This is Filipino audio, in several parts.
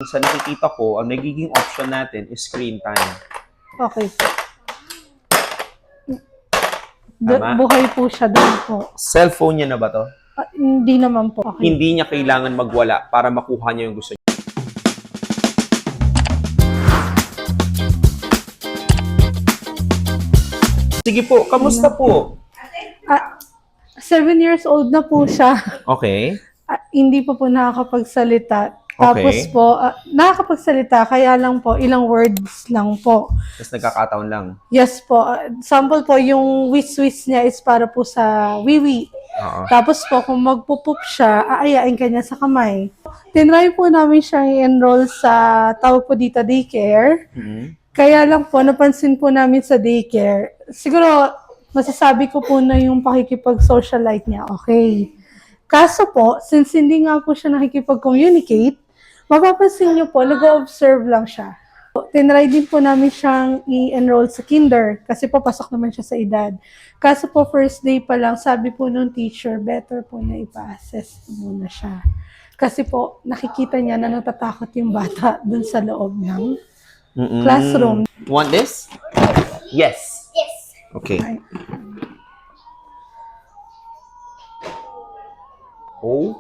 Sa nakikita ko, ang nagiging option natin is screen time. Okay po. Tama. Buhay po siya doon po. Cellphone niya na ba to? Hindi naman po. Okay. Hindi niya kailangan magwala para makuha niya yung gusto niya. Sige po, kamusta po? 7 years old na po siya. Okay. Hindi pa po nakakapagsalita. Tapos Okay. po, nakakapagsalita, kaya lang po, ilang words lang po. Tapos nagkakataon lang. Yes po. Example po, yung wish-wish niya is para po sa wiwi. Oo. Tapos po, kung magpupup siya, aayain ka niya sa kamay. Tinry po namin siyang i-enroll sa, tawag po dito, daycare. Mhm. Kaya lang po, napansin po namin sa daycare, siguro, masasabi ko po na yung pakikipag-socialite niya, okay. Kaso po, since hindi nga po siya nakikipag-communicate, mapapansin niyo po, nag-observe lang siya. Tinry din po namin siyang i-enroll sa kinder kasi papasok naman siya sa edad. Kaso po, first day pa lang, sabi po nung teacher, better po na ipa-assess muna siya. Kasi po, nakikita niya na natatakot yung bata dun sa loob ng Mm-mm. classroom. Want this? Yes. Yes. Okay. O.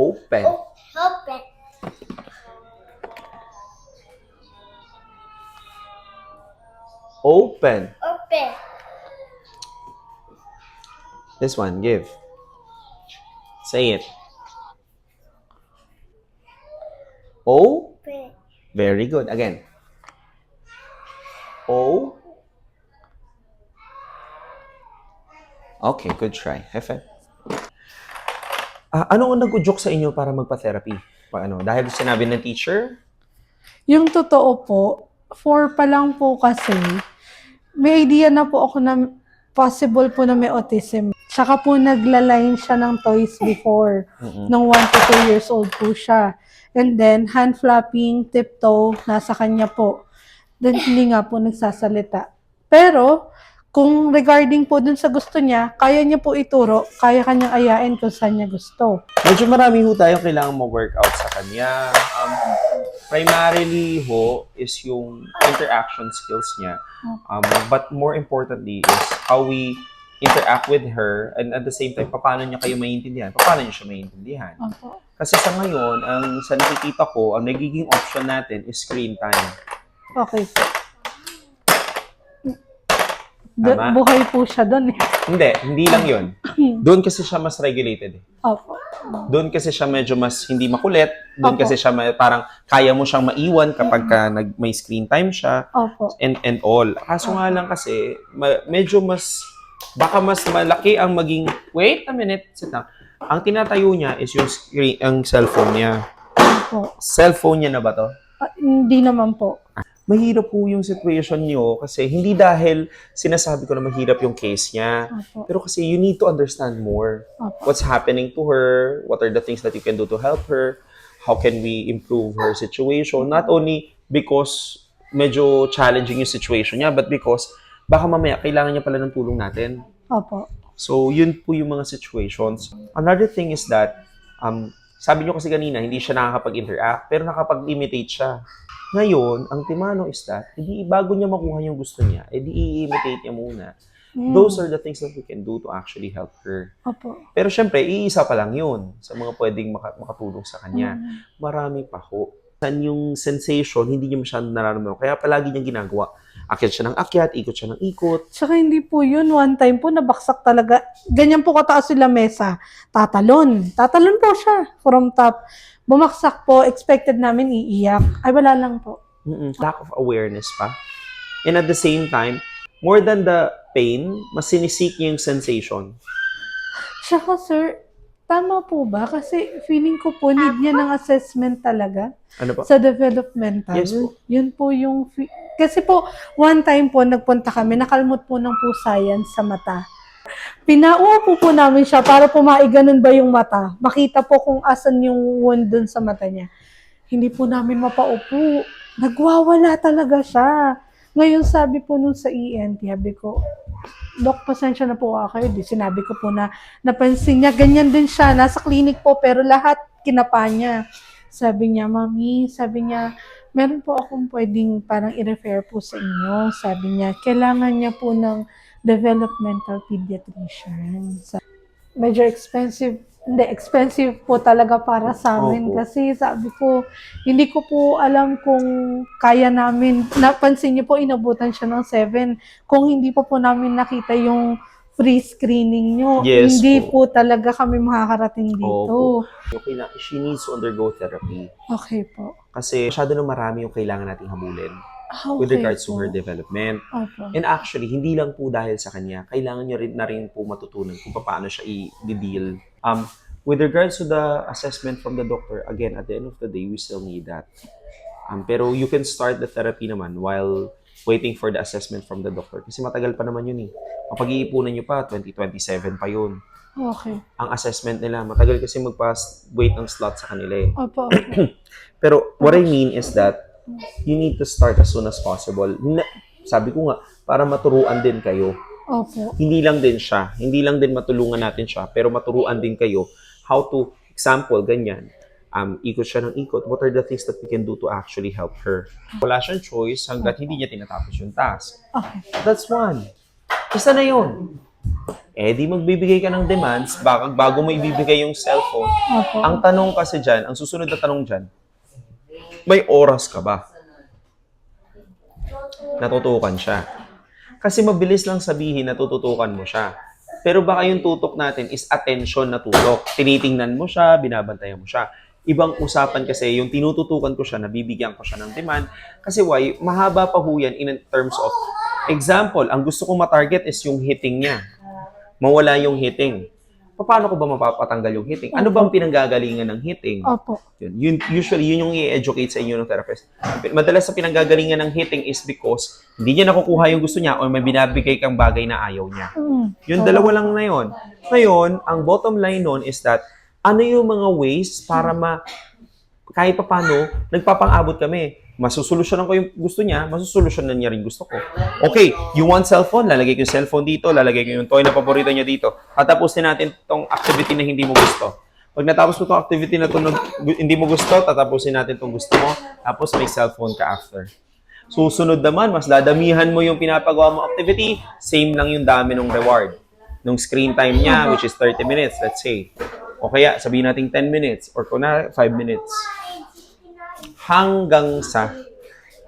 Open. Open. Open. Open. This one, give. Say it. O. Open. Very good. Again. O. Okay, good try. Hefe. Ano ang nag-joke sa inyo para magpa-therapy? Dahil sinabi ng teacher? Yung totoo po, 4 pa lang po kasi, may idea na po ako na possible po na may autism. Tsaka po naglaline siya ng toys before, nung 1 to 2 years old po siya. And then, hand flapping, tiptoe, nasa kanya po. Then, hindi nga po nagsasalita. Pero, kung regarding po dun sa gusto niya, kaya niya po ituro, kaya kanyang ayain kung saan niya gusto. Medyo marami ho tayong kailangan ma-workout sa kanya. Primarily ho is yung interaction skills niya. But more importantly is how we interact with her and at the same time, paano niya kayo maintindihan? Paano niya siya maintindihan? Opo. Kasi sa ngayon, sa nakikita ko, ang nagiging option natin is screen time. Okay po. Tama. Buhay po siya doon eh. Hindi lang yun. Doon kasi siya mas regulated eh. Opo. Doon kasi siya medyo mas hindi makulit. Doon Opo. kasi siya parang kaya mo siyang maiwan kapag may screen time siya Opo. and all. Kaso nga lang kasi medyo mas baka mas malaki ang maging wait a minute, sit down. Ang tinatayo niya is yung screen, ang cellphone niya. Opo. Cellphone niya na ba to? Hindi naman po. Mahirap po yung situation niyo kasi hindi dahil sinasabi ko na mahirap yung case niya. Opo. Pero kasi you need to understand more. Opo. What's happening to her, what are the things that you can do to help her, how can we improve her situation, not only because medyo challenging yung situation niya, but because baka mamaya kailangan niya pala ng tulong natin. Opo. So, yun po yung mga situations. Another thing is that, sabi niyo kasi kanina, hindi siya nakakapag-interact, pero nakapag-imitate siya. Ngayon, ang timano is that, bago niya makuha yung gusto niya, i-imitate niya muna. Those are the things that we can do to actually help her. Opo. Pero syempre, iisa pa lang yun sa mga pwedeng makatulong sa kanya. Marami pa ho. San yung sensation, hindi niya masyadong nararamdaman. Kaya palagi niyang ginagawa. Akyat siya ng akyat, ikot siya ng ikot. Tsaka hindi po yun. One time po, nabaksak talaga. Ganyan po kataas sila mesa. Tatalon. Tatalon po siya from top. Bumaksak po. Expected namin iiyak. Ay, wala lang po. Lack of awareness pa. And at the same time, more than the pain, mas sinisik niya yung sensation. Tsaka sir, tama po ba? Kasi feeling ko po, need niya ng assessment talaga. Ano pa? Sa developmental. Yes po. Yun po yung... Kasi po, one time po, nagpunta kami, nakalmot po ng pusa yan sa mata. Pinaupo po namin siya para po maiganon ba yung mata. Makita po kung asan yung wound dun sa mata niya. Hindi po namin mapaupo. Nagwawala talaga siya. Ngayon sabi po nung sa ENT, sabi ko, Dok, pasensya na po kayo. Sinabi ko po na napansin niya, ganyan din siya. Nasa clinic po, pero lahat kinapa niya. Sabi niya, Mami, sabi niya, meron po akong pwedeng parang i-refer po sa inyo. Sabi niya, kailangan niya po ng developmental pediatrician. Medyo expensive, hindi, expensive po talaga para sa amin Opo. kasi sabi ko, hindi ko po alam kung kaya namin, napansin niyo po, inabutan siya ng 7. Kung hindi po namin nakita yung free screening niyo, Yes hindi po. po talaga kami makakarating Opo. dito. Okay na, she needs to undergo therapy. Okay po. Kasi masyado na marami yung kailangan nating habulin Okay with regards to po. her development. Opo. And actually, hindi lang po dahil sa kanya, kailangan nyo rin na rin po matutunan kung paano siya i-deal. With regards to the assessment from the doctor, again, at the end of the day, we still need that. Pero you can start the therapy naman while waiting for the assessment from the doctor. Kasi matagal pa naman yun eh. Mapag-iipunan nyo pa, 2027 pa yun. Okay. Ang assessment nila, matagal kasi magpa-wait ng slot sa kanila eh. Opo. Pero what I mean is that you need to start as soon as possible. Sabi ko nga, para maturuan din kayo. Opo. Hindi lang din siya. Hindi lang din matulungan natin siya, pero maturuan din kayo how to, example, ganyan. Ikot siya ng ikot. What are the things that we can do to actually help her? Wala siyang choice hanggat hindi niya tinatapos yung task. Okay. That's one. Isa na yun. Di magbibigay ka ng demands bago mo ibibigay yung cellphone. Opo. Ang tanong kasi dyan, ang susunod na tanong dyan, may oras ka ba? Natutukan siya. Kasi mabilis lang sabihin na tututukan mo siya. Pero baka yung tutok natin is attention na tutok. Tinitingnan mo siya, binabantayan mo siya. Ibang usapan kasi yung tinututukan ko siya, nabibigyan ko siya ng demand. Kasi why? Mahaba pa ho yan in terms of, example, ang gusto kong matarget is yung hitting niya. Mawala yung hitting. Paano ko ba mapapatanggal yung hitting? Ano bang pinanggagalingan ng hitting? Opo. Usually, yun yung i-educate sa inyo ng therapist. Madalas sa pinanggagalingan ng hitting is because hindi niya nakukuha yung gusto niya or may binabigay kang bagay na ayaw niya. Yung dalawa lang na yun. Ngayon, ang bottom line nun is that ano yung mga ways para kahit pa paano, nagpapang-abot kami. Masusolusyonan ko yung gusto niya, masusolusyonan niya rin gusto ko. Okay, you want cellphone? Lalagay ko yung cellphone dito, lalagay ko yung toy na paborito niya dito. Tatapusin natin tong activity na hindi mo gusto. Pag natapos mo tong activity na hindi mo gusto, tatapusin natin tong gusto mo, tapos may cellphone ka after. Susunod naman, mas dadamihan mo yung pinapagawa mo activity, same lang yung dami ng reward. Nung screen time niya, which is 30 minutes, let's say. O kaya, sabihin natin 10 minutes, or kung na 5 minutes. Hanggang sa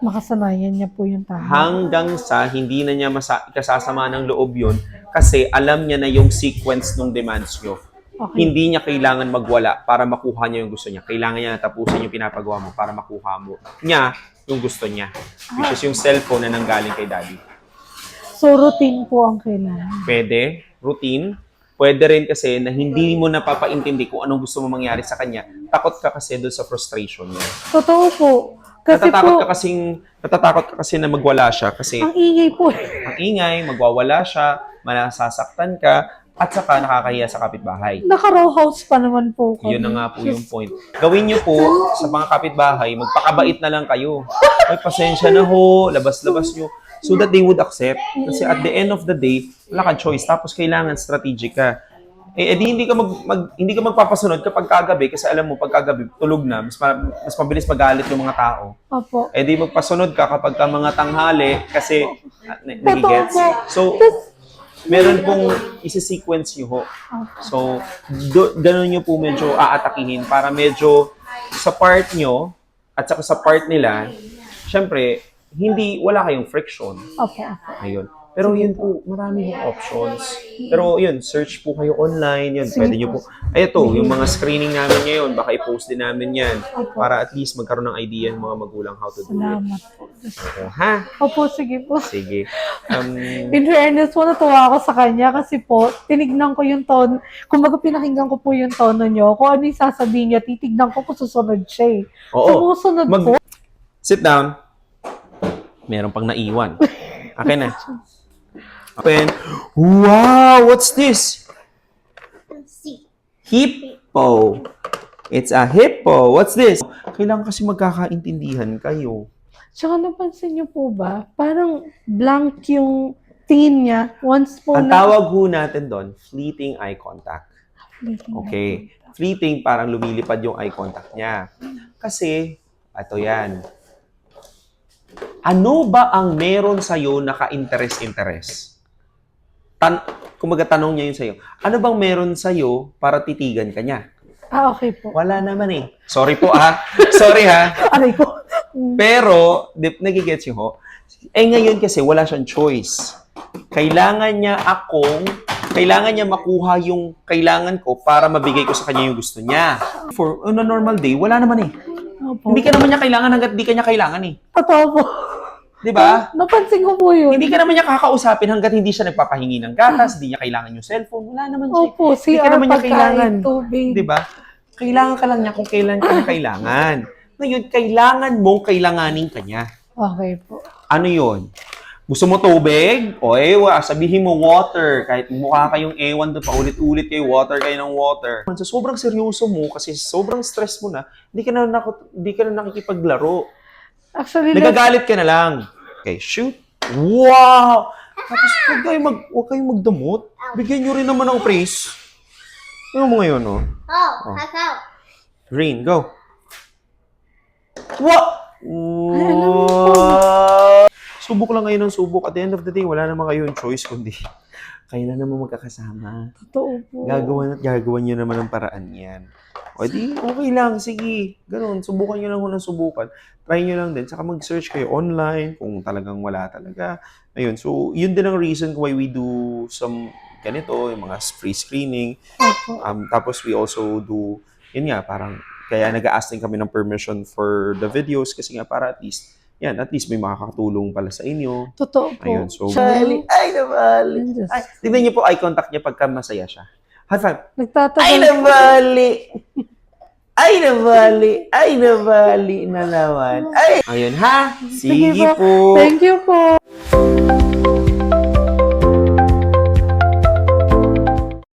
Makasanayan niya po yung tama. hanggang sa hindi na niya kasasama ng loob yun kasi alam niya na yung sequence ng demands nyo. Okay. Hindi niya kailangan magwala para makuha niya yung gusto niya. Kailangan niya natapusin yung pinapagawa mo para makuha mo niya yung gusto niya. Which is yung cellphone na nanggaling kay daddy. So, routine po ang kailangan. Pwede, routine. Pwede rin kasi na hindi mo napapaintindi kung anong gusto mo mangyari sa kanya. Takot ka kasi doon sa frustration niya. Totoo po. Kasi Natatakot ka kasi na magwala siya kasi ang ingay po. ang ingay, magwawala siya, manasasaktan ka, at saka nakakahiya sa kapitbahay. Naka-row house pa naman po kami. Yun na nga po yung point. Gawin niyo po sa mga kapitbahay, magpakabait na lang kayo. Ay, pasensya na ho, labas-labas niyo. So that they would accept. Kasi at the end of the day, wala kang choice. Tapos kailangan strategic ka. Di hindi ka magpapasunod kapag kagabi kasi alam mo pag kagabi tulog na, mas mabilis magalit yung mga tao. Opo. Di magpasunod ka kapag ka mga tanghali kasi nagigets. So, meron pong isi-sequence nyo ho. So, ganun nyo po medyo aatakihin para medyo sa part nyo at saka sa part nila, syempre, wala kayong friction. Opo. Ayun. Pero yun po, marami yung options. Pero yun, search po kayo online, yun. Pwede nyo po. Ay, ito, yung mga screening namin ngayon, baka i-post din namin yan. Para at least magkaroon ng idea ng mga magulang how to do it. Salamat po. Ha? Opo, sige po. Sige. In fairness po, natuwa ako sa kanya kasi po, tinignan ko yung tono. Kumbaga pinakinggan ko po yung tono niyo. Kung ano yung sasabihin niya, titignan ko kung susunod siya eh. Oo. Sumusunod po. Sit down. Meron pang naiwan. Okay na. Open. Wow! What's this? Hippo. It's a hippo. What's this? Kailangan kasi magkakaintindihan kayo. Tsaka napansin niyo po ba, parang blank yung tingin niya once po Ang tawag ho natin doon, fleeting eye contact. Okay. Fleeting, parang lumilipad yung eye contact niya. Kasi, ito yan. Ano ba ang meron sa'yo na ka-interest-interest? Kumaga tanong niya yun sa'yo. Ano bang meron sa'yo para titigan ka niya? Okay po. Wala naman eh. Sorry po ha. Sorry ha. Aray ko. Pero, nagigets niyo ho. Ngayon kasi wala siyang choice. Kailangan niya makuha yung kailangan ko para mabigay ko sa kanya yung gusto niya. For on a normal day, wala naman eh. Opo. Hindi ka naman niya kailangan hanggat di ka niya kailangan eh. Totoo po. Di ba? Napansin ko po yun. Hindi ka naman niya kakausapin hanggat hindi siya nagpapahingi ng gatas, hindi niya kailangan yung cellphone, wala naman siya. Opo, Hindi ka CR, naman niya kailangan. pagkain, tubig. Di ba? Kailangan ka lang niya kung kailan ka niya kailangan. Ngayon, kailangan mong kailanganin ka niya. Okay po. Ano yun? Gusto mo tubig? O sabihin mo water. Kahit mukha kayong ewan doon, paulit-ulit kayo, water kayo ng water. So, sobrang seryoso mo kasi sobrang stress mo na, hindi ka na nakikipaglaro. Actually, Nagagalit ka na lang. Okay, shoot. Wow! Tapos huwag kayong magdamot. Bigyan nyo rin naman ng praise. Ano mo ngayon, no? Oh, kakao. Green, go. What? Subok lang ngayon ng subok. At the end of the day, wala naman kayong choice kundi kailan naman magkakasama. totoo po. Gagawan nyo naman ng paraan yan. O di, okay lang. Sige. Ganun. Subukan nyo lang kung subukan. Try nyo lang din. Saka mag-search kayo online kung talagang wala talaga. Ayun. So, yun din ang reason why we do some ganito, yung mga free screening. Opo. Tapos we also do, yun nga, parang, kaya nag-a-ask din kami ng permission for the videos kasi nga para at least may makakatulong pala sa inyo. Totoo po. Ayun, so, Charlie. ay, nabali. Diyos. Ay, tignan niyo po eye contact niya pagka masaya siya. High five. Nagtatagal. Ay, nabali. Ay, nabali. Ay, nabali na naman. Ay. Ayun, ha? Sige Sige po. Thank you po.